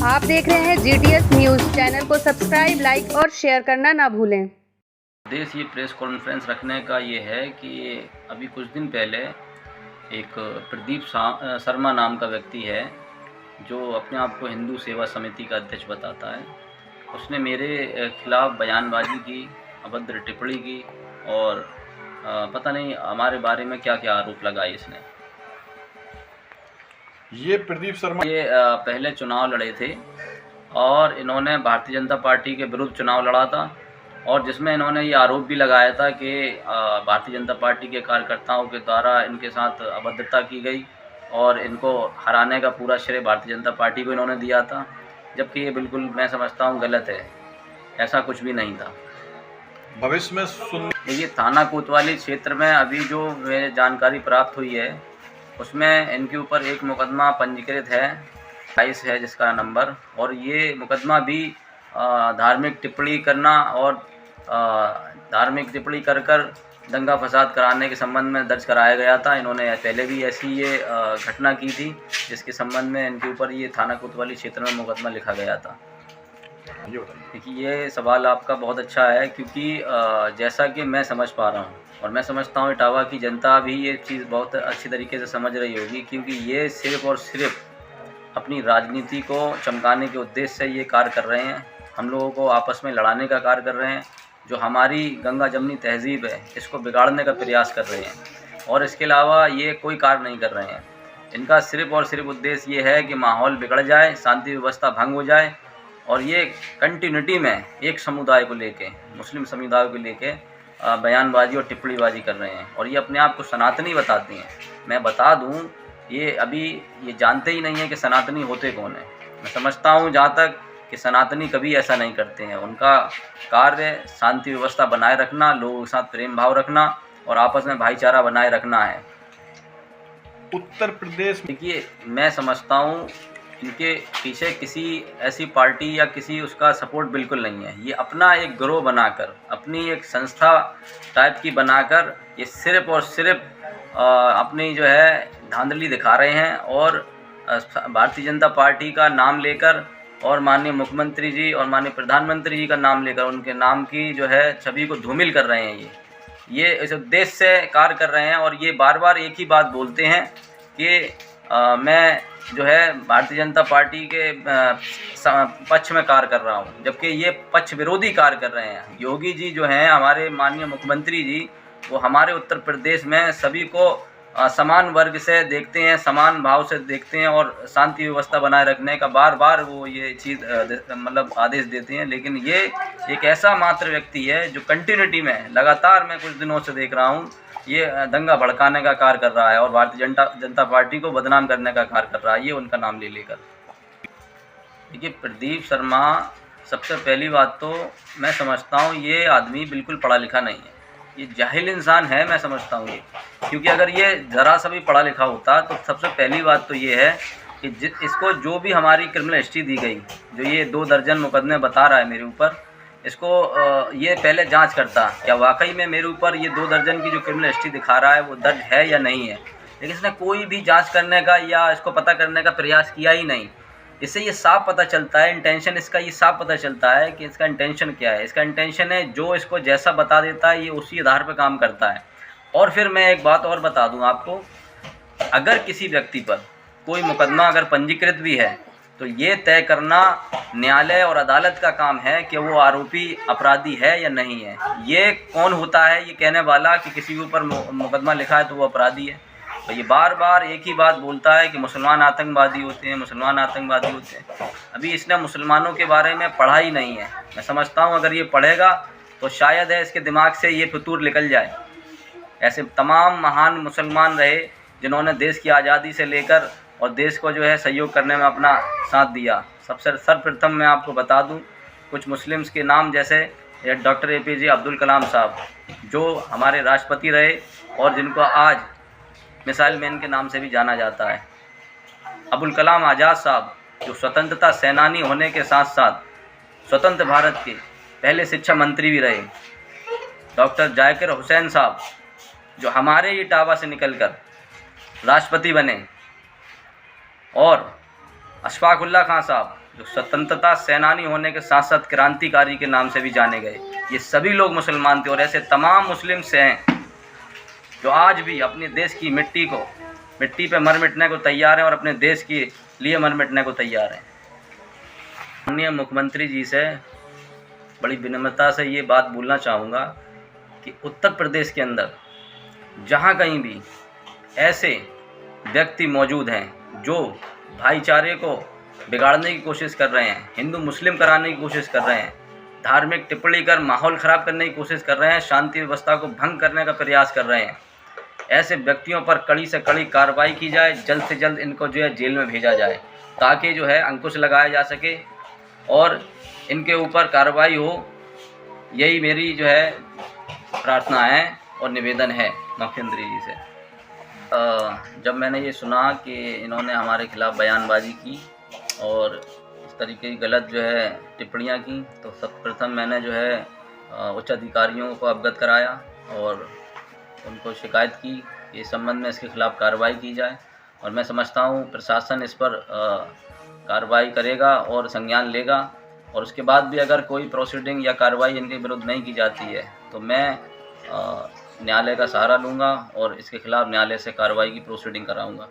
आप देख रहे हैं GTS न्यूज़। चैनल को सब्सक्राइब, लाइक और शेयर करना ना भूलें। देश ये प्रेस कॉन्फ्रेंस रखने का ये है कि अभी कुछ दिन पहले एक प्रदीप शर्मा नाम का व्यक्ति है जो अपने आप को हिंदू सेवा समिति का अध्यक्ष बताता है। उसने मेरे खिलाफ़ बयानबाजी की, अभद्र टिप्पणी की और पता नहीं हमारे बारे में क्या क्या आरोप लगाए इसने। ये प्रदीप शर्मा ये पहले चुनाव लड़े थे और इन्होंने भारतीय जनता पार्टी के विरुद्ध चुनाव लड़ा था और जिसमें इन्होंने ये आरोप भी लगाया था कि भारतीय जनता पार्टी के कार्यकर्ताओं के द्वारा इनके साथ अभद्रता की गई और इनको हराने का पूरा श्रेय भारतीय जनता पार्टी को इन्होंने दिया था, जबकि ये बिल्कुल मैं समझता हूँ गलत है। ऐसा कुछ भी नहीं था। भविष्य में सुन देखिए, थाना कोतवाली क्षेत्र में अभी जो मुझे जानकारी प्राप्त हुई है उसमें इनके ऊपर एक मुकदमा पंजीकृत है, 22 है जिसका नंबर, और ये मुकदमा भी धार्मिक टिप्पणी करना और धार्मिक टिप्पणी कर दंगा फसाद कराने के संबंध में दर्ज कराया गया था। इन्होंने पहले भी ऐसी ये घटना की थी जिसके संबंध में इनके ऊपर ये थाना कोतवाली क्षेत्र में मुकदमा लिखा गया था। देखिए, ये सवाल आपका बहुत अच्छा है क्योंकि जैसा कि मैं समझ पा रहा हूँ और मैं समझता हूँ इटावा की जनता भी ये चीज़ बहुत अच्छी तरीके से समझ रही होगी, क्योंकि ये सिर्फ़ और सिर्फ अपनी राजनीति को चमकाने के उद्देश्य से ये कार्य कर रहे हैं। हम लोगों को आपस में लड़ाने का कार्य कर रहे हैं। जो हमारी गंगा जमनी तहज़ीब है इसको बिगाड़ने का प्रयास कर रहे हैं और इसके अलावा ये कोई कार्य नहीं कर रहे हैं। इनका सिर्फ़ और सिर्फ उद्देश्य ये है कि माहौल बिगड़ जाए, शांति व्यवस्था भंग हो जाए और ये कंटिन्यूटी में एक समुदाय को लेके, मुस्लिम समुदाय को लेके बयानबाजी और टिप्पणीबाजी कर रहे हैं और ये अपने आप को सनातनी बताती हैं। मैं बता दूं, ये अभी ये जानते ही नहीं है कि सनातनी होते कौन है। मैं समझता हूं जहाँ तक कि सनातनी कभी ऐसा नहीं करते हैं। उनका कार्य शांति व्यवस्था बनाए रखना, लोगों के साथ प्रेम भाव रखना और आपस में भाईचारा बनाए रखना है। उत्तर प्रदेश देखिए, मैं समझता हूँ इनके पीछे किसी ऐसी पार्टी या किसी उसका सपोर्ट बिल्कुल नहीं है। ये अपना एक गिरोह बनाकर, अपनी एक संस्था टाइप की बनाकर ये सिर्फ़ और सिर्फ अपनी जो है धांधली दिखा रहे हैं और भारतीय जनता पार्टी का नाम लेकर और माननीय मुख्यमंत्री जी और माननीय प्रधानमंत्री जी का नाम लेकर उनके नाम की जो है छवि को धूमिल कर रहे हैं। ये इस उद्देश्य से कार्य कर रहे हैं और ये बार बार एक ही बात बोलते हैं कि मैं जो है भारतीय जनता पार्टी के पक्ष में कार्य कर रहा हूँ, जबकि ये पक्ष विरोधी कार्य कर रहे हैं। योगी जी जो हैं हमारे माननीय मुख्यमंत्री जी, वो हमारे उत्तर प्रदेश में सभी को समान वर्ग से देखते हैं, समान भाव से देखते हैं और शांति व्यवस्था बनाए रखने का बार बार वो ये चीज़ मतलब आदेश देते हैं। लेकिन ये एक ऐसा मात्र व्यक्ति है जो कंटिन्यूटी में लगातार मैं कुछ दिनों से देख रहा हूँ ये दंगा भड़काने का कार्य कर रहा है और भारतीय जनता पार्टी को बदनाम करने का कार्य कर रहा है, ये उनका नाम ले लेकर। देखिए, प्रदीप शर्मा, सबसे पहली बात तो मैं समझता हूँ ये आदमी बिल्कुल पढ़ा लिखा नहीं है, ये जाहिल इंसान है। मैं समझता हूँ ये, क्योंकि अगर ये ज़रा सा भी पढ़ा लिखा होता तो सबसे पहली बात तो ये है कि इसको जो भी हमारी क्रिमिनल हिस्ट्री दी गई, जो ये 2 दर्जन मुकदमे बता रहा है मेरे ऊपर, इसको ये पहले जांच करता क्या वाकई में मेरे ऊपर ये 2 दर्जन की जो क्रिमिनल हिस्ट्री दिखा रहा है वो दर्ज है या नहीं है। लेकिन इसने कोई भी जांच करने का या इसको पता करने का प्रयास किया ही नहीं। इससे ये साफ पता चलता है, इंटेंशन इसका ये साफ पता चलता है कि इसका इंटेंशन क्या है। इसका इंटेंशन है जो इसको जैसा बता देता है ये उसी आधार पर काम करता है। और फिर मैं एक बात और बता दूं आपको, अगर किसी व्यक्ति पर कोई मुकदमा अगर पंजीकृत भी है तो ये तय करना न्यायालय और अदालत का काम है कि वो आरोपी अपराधी है या नहीं है। ये कौन होता है ये कहने वाला कि किसी के ऊपर मुकदमा लिखा है तो वो अपराधी है। तो ये बार बार एक ही बात बोलता है कि मुसलमान आतंकवादी होते हैं, मुसलमान आतंकवादी होते हैं। अभी इसने मुसलमानों के बारे में पढ़ा ही नहीं है। मैं समझता हूँ अगर ये पढ़ेगा तो शायद है इसके दिमाग से ये फितूर निकल जाए। ऐसे तमाम महान मुसलमान रहे जिन्होंने देश की आज़ादी से लेकर और देश को जो है सहयोग करने में अपना साथ दिया। सबसे सर्वप्रथम मैं आपको बता दूं कुछ मुस्लिम्स के नाम, जैसे डॉक्टर APJ अब्दुल कलाम साहब जो हमारे राष्ट्रपति रहे और जिनको आज मिसाइल मैन के नाम से भी जाना जाता है। अबुल कलाम आज़ाद साहब जो स्वतंत्रता सेनानी होने के साथ साथ स्वतंत्र भारत के पहले शिक्षा मंत्री भी रहे। डॉक्टर जाकिर हुसैन साहब जो हमारे ही इटावा से निकलकर राष्ट्रपति बने और अशफाक उल्लाह खां साहब जो स्वतंत्रता सेनानी होने के साथ साथ क्रांतिकारी के नाम से भी जाने गए, ये सभी लोग मुसलमान थे। और ऐसे तमाम मुस्लिम्स हैं जो आज भी अपने देश की मिट्टी पे मर मिटने को तैयार हैं और अपने देश के लिए मर मिटने को तैयार हैं। माननीय मुख्यमंत्री जी से बड़ी विनम्रता से ये बात बोलना चाहूँगा कि उत्तर प्रदेश के अंदर जहाँ कहीं भी ऐसे व्यक्ति मौजूद हैं जो भाईचारे को बिगाड़ने की कोशिश कर रहे हैं, हिंदू मुस्लिम कराने की कोशिश कर रहे हैं, धार्मिक टिप्पणी कर माहौल ख़राब करने की कोशिश कर रहे हैं, शांति व्यवस्था को भंग करने का प्रयास कर रहे हैं, ऐसे व्यक्तियों पर कड़ी से कड़ी कार्रवाई की जाए। जल्द से जल्द इनको जो है जेल में भेजा जाए ताकि जो है अंकुश लगाया जा सके और इनके ऊपर कार्रवाई हो। यही मेरी जो है प्रार्थना है और निवेदन है मुख्यमंत्री जी से। जब मैंने ये सुना कि इन्होंने हमारे खिलाफ़ बयानबाजी की और इस तरीके की गलत जो है टिप्पणियाँ की, तो सर्वप्रथम मैंने जो है उच्च अधिकारियों को अवगत कराया और उनको शिकायत की कि इस संबंध में इसके खिलाफ़ कार्रवाई की जाए। और मैं समझता हूँ प्रशासन इस पर कार्रवाई करेगा और संज्ञान लेगा। और उसके बाद भी अगर कोई प्रोसीडिंग या कार्रवाई इनके विरुद्ध नहीं की जाती है तो मैं न्यायालय का सहारा लूँगा और इसके खिलाफ़ न्यायालय से कार्रवाई की प्रोसीडिंग कराऊँगा।